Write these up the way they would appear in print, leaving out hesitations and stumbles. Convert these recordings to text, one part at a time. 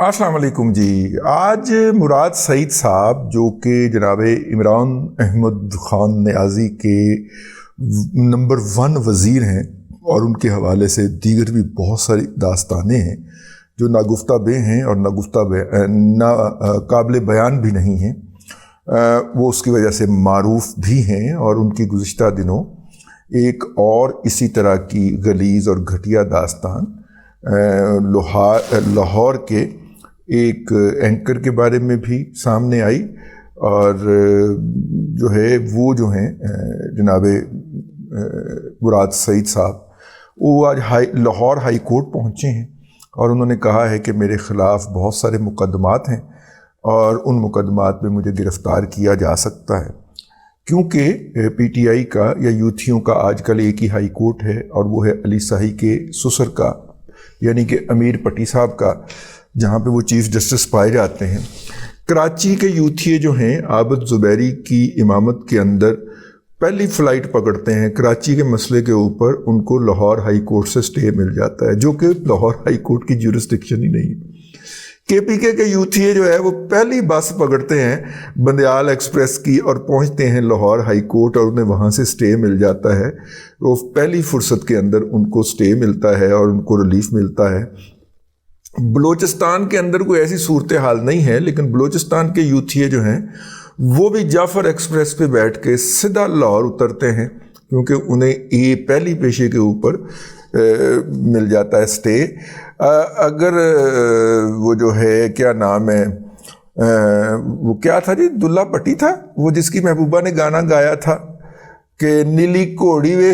अस्सलाम वालेकुम जी। आज मुराद सईद साहब जो कि जनाब इमरान अहमद ख़ान नियाज़ी के नंबर 1 वज़ीर हैं और उनके हवाले से दीगर भी बहुत सारी दास्तानें हैं जो नागुफ्ता बे हैं और ना काबिल बयान भी नहीं हैं। वो उसकी वजह से मारूफ भी हैं और उनकी गुज़िश्ता दिनों एक और इसी तरह की गलीज़ और घटिया दास्तान लाहौर के एक एंकर के बारे में भी सामने आई और जो हैं जनाब मुराद सईद साहब वो आज लाहौर हाई कोर्ट पहुँचे हैं और उन्होंने कहा है कि मेरे ख़िलाफ़ बहुत सारे मुकदमात हैं और उन मुकदमात में मुझे गिरफ़्तार किया जा सकता है क्योंकि पीटीआई का या यूथियों का आजकल एक ही हाई कोर्ट है और वो है अली शाही के ससुर का यानी कि अमीर पट्टी साहब का, जहाँ पे वो चीफ़ जस्टिस पाए जाते हैं। कराची के यूथिये जो हैं आबिद ज़ुबैरी की इमामत के अंदर पहली फ़्लाइट पकड़ते हैं कराची के मसले के ऊपर, उनको लाहौर हाई कोर्ट से स्टे मिल जाता है जो कि लाहौर हाई कोर्ट की ज्यूरिसडिक्शन ही नहीं है। केपीके के यूथिये जो है वो पहली बस पकड़ते हैं बंदयाल एक्सप्रेस की और पहुंचते हैं लाहौर हाई कोर्ट और उन्हें वहां से स्टे मिल जाता है। वो पहली फुर्सत के अंदर उनको स्टे मिलता है और उनको रिलीफ मिलता है। बलूचिस्तान के अंदर कोई ऐसी सूरत हाल नहीं है, लेकिन बलूचिस्तान के यूथिये जो हैं वो भी जाफ़र एक्सप्रेस पे बैठ के सीधा लाहौर उतरते हैं क्योंकि उन्हें ये पहली पेशे के ऊपर मिल जाता है स्टे। अगर वो जो है क्या नाम है वो क्या था जी, दुल्ला पट्टी था वो जिसकी महबूबा ने गाना गाया था कि नीली घोड़ी वे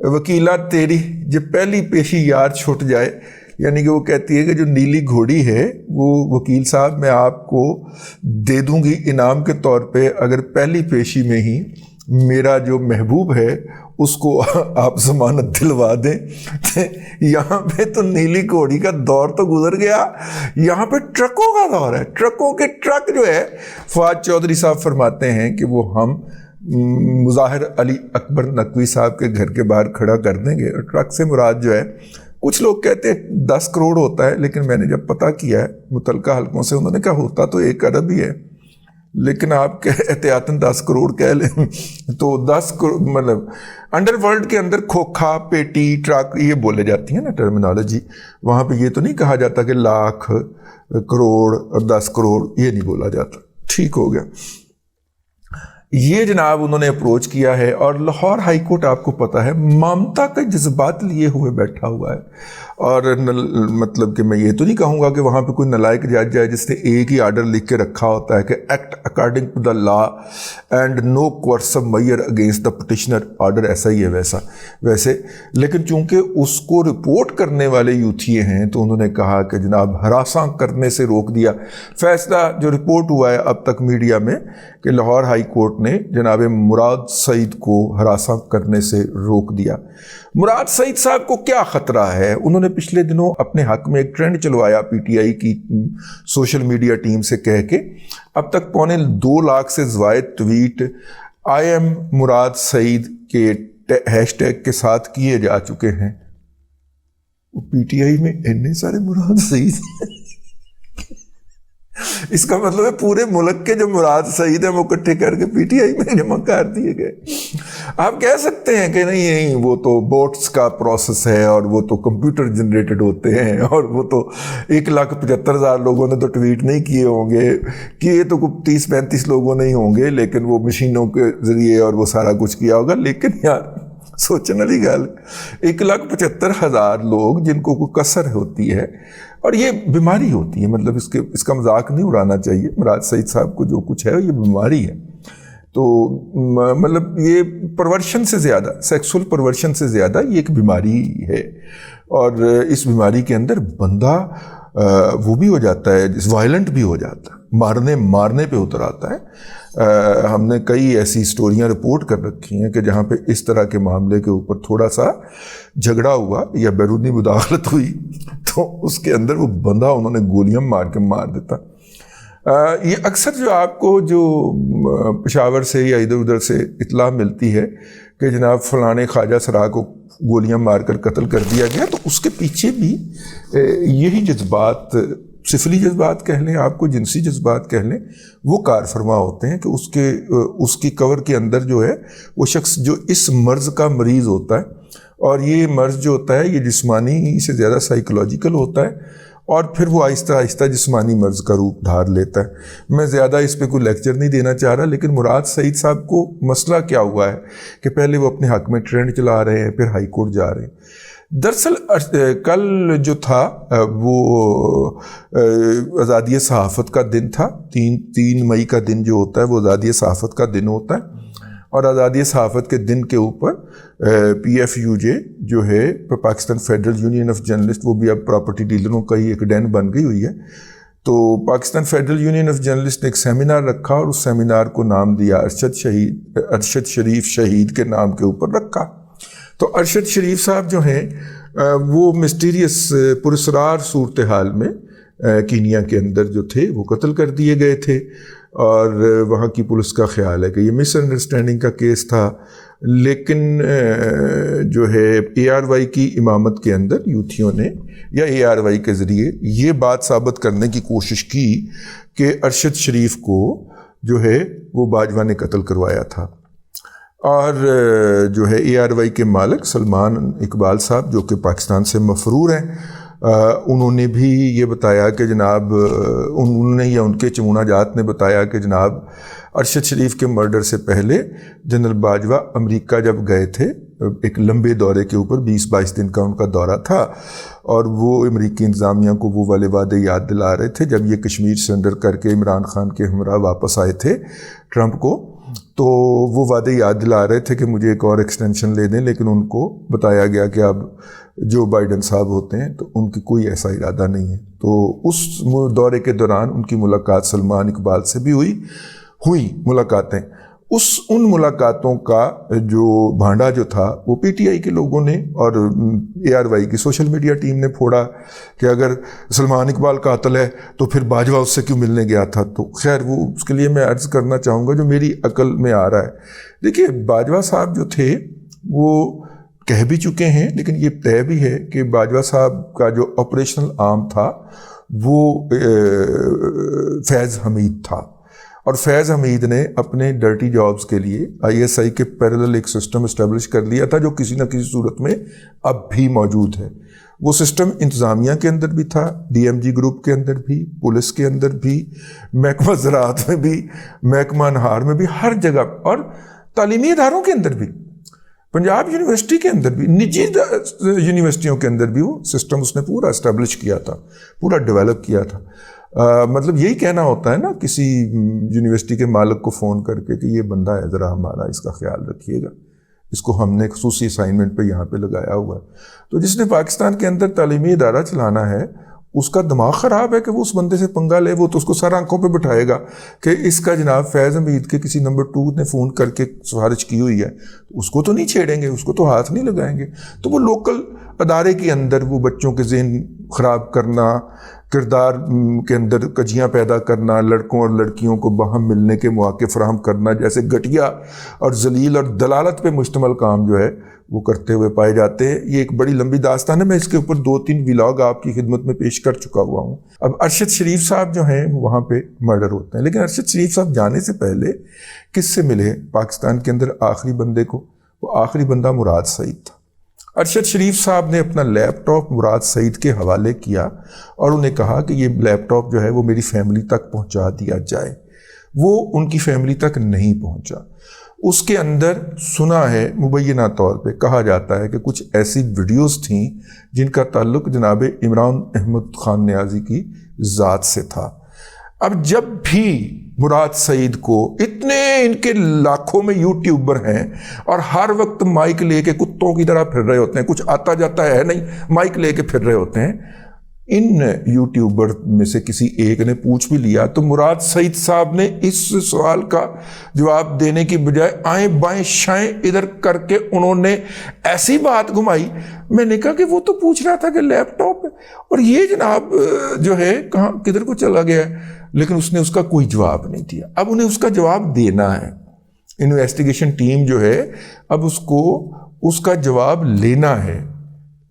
वकीला तेरी जब पहली पेशी यार छुट जाए, यानी कि वो कहती है कि जो नीली घोड़ी है वो वकील साहब मैं आपको दे दूंगी इनाम के तौर पे अगर पहली पेशी में ही मेरा जो महबूब है उसको आप ज़मानत दिलवा दें। यहाँ पे तो नीली घोड़ी का दौर तो गुजर गया, यहाँ पे ट्रकों का दौर है। ट्रकों के ट्रक जो है फवाद चौधरी साहब फरमाते हैं कि वो हम मुज़ाहिर अली अकबर नकवी साहब के घर के बाहर खड़ा कर देंगे। और ट्रक से मुराद जो है, कुछ लोग कहते हैं 10 करोड़ होता है, लेकिन मैंने जब पता किया है मुतलका हलकों से, उन्होंने कहा होता तो 1 अरब ही है, लेकिन आप एहतियातन 10 करोड़ कह लें तो 10 करोड़ मतलब अंडरवर्ल्ड के अंदर खोखा पेटी ट्रक ये बोले जाती है ना टर्मिनोलॉजी। वहाँ पे ये तो नहीं कहा जाता कि लाख करोड़ और 10 करोड़, ये नहीं बोला जाता। ठीक हो गया। ये जनाब उन्होंने अप्रोच किया है और लाहौर हाई कोर्ट आपको पता है ममता के जज्बात लिए हुए बैठा हुआ है और मतलब कि मैं ये तो नहीं कहूँगा कि वहाँ पे कोई नलायक जज है जिसने एक ही आर्डर लिख के रखा होता है कि act according to the law and no coercive measure against the petitioner, order ऐसा ही है वैसे। लेकिन चूंकि उसको रिपोर्ट करने वाले यूथिये हैं तो उन्होंने कहा कि जनाब हरासा करने से रोक दिया। फैसला जो रिपोर्ट हुआ है अब तक मीडिया में कि लाहौर हाई कोर्ट ने जनाब मुराद सईद को हरासा करने से रोक दिया। मुराद सईद साहब को क्या ख़तरा है? उन्होंने पिछले दिनों अपने हक में एक ट्रेंड चलवाया पीटीआई की सोशल मीडिया टीम से कह के, अब तक 2.25 लाख से ज़ायद ट्वीट आई एम मुराद सईद के हैशटैग के साथ किए जा चुके हैं। पीटीआई में इतने सारे मुराद सईद इसका मतलब है पूरे मुल्क के जो मुराद सईद है वो इकट्ठे करके पीटीआई में जमा कर दिए गए। आप कह सकते हैं कि नहीं वो तो बोट्स का प्रोसेस है और वो तो कंप्यूटर जनरेटेड होते हैं और वो तो 1,75,000 लोगों ने तो ट्वीट नहीं किए होंगे, कि ये तो कुछ 30-35 लोगों नहीं होंगे, लेकिन वो मशीनों के ज़रिए और वो सारा कुछ किया होगा। लेकिन यार सोचने वाली गल 1,75,000 लोग जिनको कोई कसर होती है और ये बीमारी होती है, मतलब इसका मजाक नहीं उड़ाना चाहिए। मुराद सईद साहब को जो कुछ है ये बीमारी है, तो मतलब ये परवर्शन से ज़्यादा, सेक्सुअल परवर्शन से ज़्यादा ये एक बीमारी है और इस बीमारी के अंदर बंदा वो भी हो जाता है, वायलेंट भी हो जाता है, मारने पे उतर आता है। हमने कई ऐसी स्टोरियां रिपोर्ट कर रखी हैं कि जहाँ पे इस तरह के मामले के ऊपर थोड़ा सा झगड़ा हुआ या बैरूनी मुदाखलत हुई तो उसके अंदर वो बंदा उन्होंने गोलियां मार के मार देता। ये अक्सर जो आपको जो पेशावर से या इधर उधर से इत्तला मिलती है कि जनाब फलाने ख्वाजा सरा को गोलियां मारकर कत्ल कर दिया गया, तो उसके पीछे भी यही जज्बात सिफली जज्बात कह लें, आपको जिनसी जज्बात कह लें, वो कार फरमा होते हैं कि उसकी कवर के अंदर जो है वो शख्स जो इस मर्ज़ का मरीज़ होता है, और ये मर्ज़ जो होता है ये जिस्मानी से ज़्यादा साइकोलॉजिकल होता है, और फिर वो आहिस्ता आहिस्ता जिस्मानी मर्ज़ का रूप धार लेता है। मैं ज़्यादा इस पे कोई लेक्चर नहीं देना चाह रहा, लेकिन मुराद सईद साहब को मसला क्या हुआ है कि पहले वो अपने हक में ट्रेंड चला रहे हैं, फिर हाई कोर्ट जा रहे हैं। दरअसल कल जो था वो आज़ादी सहाफ़त का दिन था। 3 मई का दिन जो होता है वो आज़ादी सहाफ़त का दिन होता है, और आज़ादी सहाफ़त के दिन के ऊपर PFUJ जो है Pakistan federal union of journalist, वो भी अब प्रॉपर्टी डीलरों का ही एक डैन बन गई हुई है। तो Pakistan federal union of journalist ने एक सेमिनार रखा, और उस सेमिनार को नाम दिया अरशद शरीफ शहीद के नाम के ऊपर रखा। तो अरशद शरीफ साहब जो हैं वो मिस्टीरियस पुरस्रार सूरत हाल में कीनिया के अंदर जो थे वो कत्ल कर दिए गए थे, और वहाँ की पुलिस का ख्याल है कि ये मिसअंडरस्टैंडिंग का केस था। लेकिन जो है ARY की इमामत के अंदर यूथियों ने या ARY के ज़रिए ये बात साबित करने की कोशिश की कि अरशद शरीफ को जो है वो बाजवा ने कत्ल करवाया था। और जो है ARY के मालिक सलमान इकबाल साहब जो कि पाकिस्तान से मफरूर हैं, उन्होंने भी ये बताया कि जनाब उन्होंने या उनके चमुना जात ने बताया कि जनाब अरशद शरीफ के मर्डर से पहले जनरल बाजवा अमेरिका जब गए थे एक लंबे दौरे के ऊपर, 20-22 दिन का उनका दौरा था, और वो अमेरिकी इंतज़ामिया को वो वाले वादे याद दिला रहे थे जब ये कश्मीर सरेंडर करके इमरान खान के हमरा वापस आए थे ट्रंप को। तो वो वादे याद दिला रहे थे कि मुझे एक और एक्सटेंशन ले दें, लेकिन उनको बताया गया कि अब जो बाइडन साहब होते हैं तो उनकी कोई ऐसा इरादा नहीं है। तो उस दौरे के दौरान उनकी मुलाकात सलमान इकबाल से भी हुई मुलाकातें। उन मुलाकातों का जो भांडा जो था वो PTI के लोगों ने और ARY की सोशल मीडिया टीम ने फोड़ा कि अगर सलमान इकबाल कातिल है तो फिर बाजवा उससे क्यों मिलने गया था। तो खैर वो उसके लिए मैं अर्ज़ करना चाहूँगा जो मेरी अकल में आ रहा है। देखिए, बाजवा साहब जो थे वो कह भी चुके हैं, लेकिन ये तय भी है कि बाजवा साहब का जो ऑपरेशनल आर्म था वो फैज़ हमीद था, और फैज़ हमीद ने अपने डर्टी जॉब्स के लिए ISI के पैरेलल एक सिस्टम इस्टेब्लिश कर लिया था जो किसी न किसी सूरत में अब भी मौजूद है। वो सिस्टम इंतज़ामिया के अंदर भी था, DMG ग्रुप के अंदर भी, पुलिस के अंदर भी, महकमा ज़राअत में भी, महकमा अनहार में भी, हर जगह, और तालीमी इदारों के अंदर भी, पंजाब यूनिवर्सिटी के अंदर भी, निजी यूनिवर्सिटियों के अंदर भी वो सिस्टम उसने पूरा इस्टेब्लिश किया था, पूरा डेवलप किया था। मतलब यही कहना होता है ना किसी यूनिवर्सिटी के मालिक को फ़ोन करके कि ये बंदा है, ज़रा हमारा इसका ख्याल रखिएगा, इसको हमने खसूसी असाइनमेंट पे यहाँ पे लगाया हुआ है। तो जिसने पाकिस्तान के अंदर तालीमी इदारा चलाना है उसका दिमाग ख़राब है कि वो उस बंदे से पंगा ले। वो तो उसको सर आंखों पे बिठाएगा कि इसका जनाब फैज़ हमीद के किसी नंबर 2 ने फ़ोन करके सिफारिश की हुई है, तो उसको तो नहीं छेड़ेंगे, उसको तो हाथ नहीं लगाएंगे। तो वो लोकल अदारे के अंदर वो बच्चों के ज़हन ख़राब करना, किरदार के अंदर कजियाँ पैदा करना, लड़कों और लड़कियों को बाहम मिलने के मौके फराहम करना, जैसे घटिया और जलील और दलालत पे मुश्तमल काम जो है वो करते हुए पाए जाते हैं। ये एक बड़ी लंबी दास्तान है, मैं इसके ऊपर 2-3 व्लॉग आपकी खिदमत में पेश कर चुका हुआ हूँ। अब अरशद शरीफ साहब जो हैं वहाँ पे मर्डर होते हैं, लेकिन अरशद शरीफ साहब जाने से पहले किससे मिले पाकिस्तान के अंदर आखिरी बंदे को? वो आखिरी बंदा मुराद सईद था। अरशद शरीफ साहब ने अपना लैपटॉप मुराद सईद के हवाले किया और उन्हें कहा कि ये लैपटॉप जो है वो मेरी फैमिली तक पहुंचा दिया जाए। वो उनकी फैमिली तक नहीं पहुंचा। उसके अंदर सुना है, मुबैना तौर पे कहा जाता है कि कुछ ऐसी वीडियोस थीं जिनका ताल्लुक जनाब इमरान अहमद खान नियाज़ी की ज़ात से था। अब जब भी मुराद सईद को, इतने इनके लाखों में यूट्यूबर हैं और हर वक्त माइक लेके कुत्तों की तरह फिर रहे होते हैं, कुछ आता जाता है नहीं, माइक लेके फिर रहे होते हैं। इन यूट्यूबर में से किसी एक ने पूछ भी लिया तो मुराद सईद साहब ने इस सवाल का जवाब देने की बजाय आएं बाएं शाएं इधर करके उन्होंने ऐसी बात घुमाई। मैंने कहा कि वो तो पूछ रहा था कि लैपटॉप है और ये जनाब जो है कहाँ किधर को चला गया है, लेकिन उसने उसका कोई जवाब नहीं दिया। अब उन्हें उसका जवाब देना है। इन्वेस्टिगेशन टीम जो है अब उसको उसका जवाब लेना है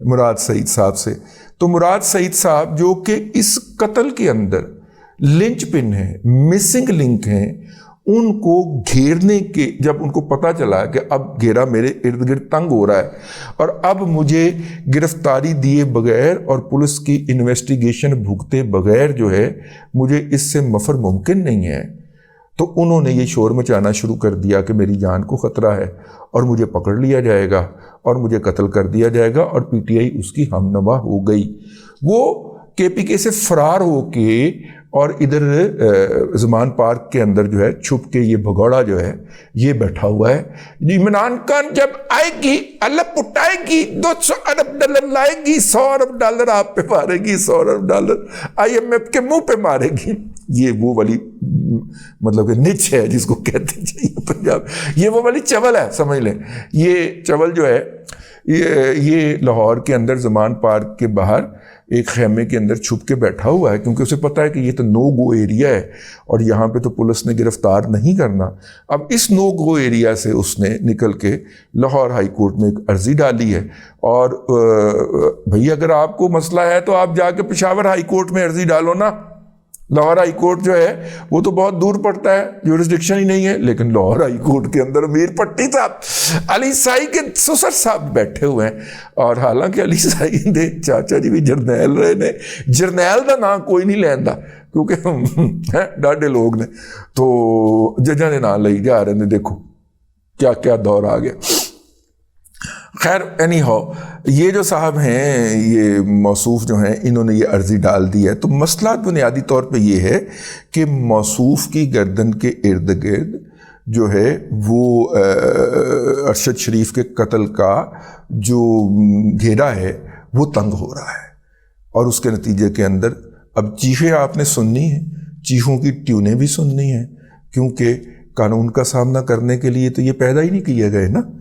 मुराद सईद साहब से तो मुराद सईद साहब जो कि इस कत्ल के अंदर लिंच पिन है, मिसिंग लिंक हैं, उनको घेरने के, जब उनको पता चला कि अब घेरा मेरे इर्द गिर्द तंग हो रहा है और अब मुझे गिरफ्तारी दिए बगैर और पुलिस की इन्वेस्टिगेशन भुगते बगैर जो है मुझे इससे मफर मुमकिन नहीं है, तो उन्होंने ये शोर मचाना शुरू कर दिया कि मेरी जान को ख़तरा है और मुझे पकड़ लिया जाएगा और मुझे कत्ल कर दिया जाएगा। और पीटीआई उसकी हमनवा हो गई। वो केपीके से फरार होके और इधर ज़मान पार्क के अंदर जो है छुप के ये भगौड़ा जो है ये बैठा हुआ है। इमरान खान जब आएगी अल्लाह पुटाएगी, 200 अरब डॉलर लाएगी, 100 अरब डॉलर आप पे मारेगी, 100 अरब डॉलर IMF के मुंह पे मारेगी। ये वो वाली मतलब कि निच है जिसको कहते हैं पंजाब, ये वो वाली चवल है, समझ लें। ये चवल जो है ये लाहौर के अंदर ज़मान पार्क के बाहर एक खेमे के अंदर छुप के बैठा हुआ है, क्योंकि उसे पता है कि ये तो नो गो एरिया है और यहाँ पे तो पुलिस ने गिरफ्तार नहीं करना। अब इस नो गो एरिया से उसने निकल के लाहौर हाई कोर्ट में एक अर्जी डाली है। और भैया अगर आपको मसला है तो आप जाके पेशावर हाई कोर्ट में अर्जी डालो ना। लाहौर हाई कोर्ट जो है वो तो बहुत दूर पड़ता है, जुरिस्डिक्शन ही नहीं है। लेकिन लाहौर हाई कोर्ट के अंदर मीर पट्टी साहब, अली साई के ससुर साहब बैठे हुए हैं। और हालांकि अली साई दे चाचा जी भी जरनैल रहे ने, जरनैल का नाम कोई नहीं लैंदा क्योंकि है डाडे लोग ने, तो जजा ने नाम ली जा रहे ने। देखो क्या क्या दौर आ गया। खैर एनी हाउ, ये जो साहब हैं, ये मौसूफ जो हैं, इन्होंने ये अर्जी डाल दी है। तो मसला बुनियादी तौर पे ये है कि मौसूफ की गर्दन के इर्द गिर्द जो है वो अरशद शरीफ के कत्ल का जो घेरा है वो तंग हो रहा है। और उसके नतीजे के अंदर अब चीखें आपने सुननी है, चीखों की ट्यूनें भी सुननी है, क्योंकि कानून का सामना करने के लिए तो ये पैदा ही नहीं किए गए ना।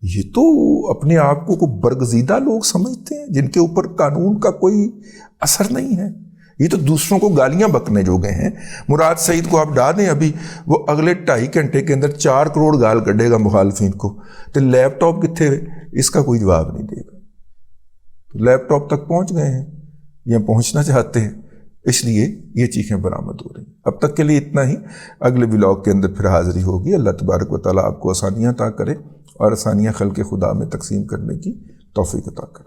ये तो अपने आप को बरगजीदा लोग समझते हैं जिनके ऊपर कानून का कोई असर नहीं है। ये तो दूसरों को गालियां बकने जो गए हैं। मुराद सईद को आप डाल दें अभी, वो अगले 2.5 घंटे के अंदर 4 करोड़ गाल कढ़ेगा मुखालफिन को। तो लैपटॉप कितने, इसका कोई जवाब नहीं देगा। तो लैपटॉप तक पहुंच गए हैं या पहुंचना चाहते हैं, इसलिए ये चीखें बरामद हो रही। अब तक के लिए इतना ही। अगले व्लॉग के अंदर फिर हाजिरी होगी। अल्लाह तबारक व तआला आपको आसानियाँ अता करे और आसानियाँ खल्क़े खुदा में तकसीम करने की तौफीक अता करे।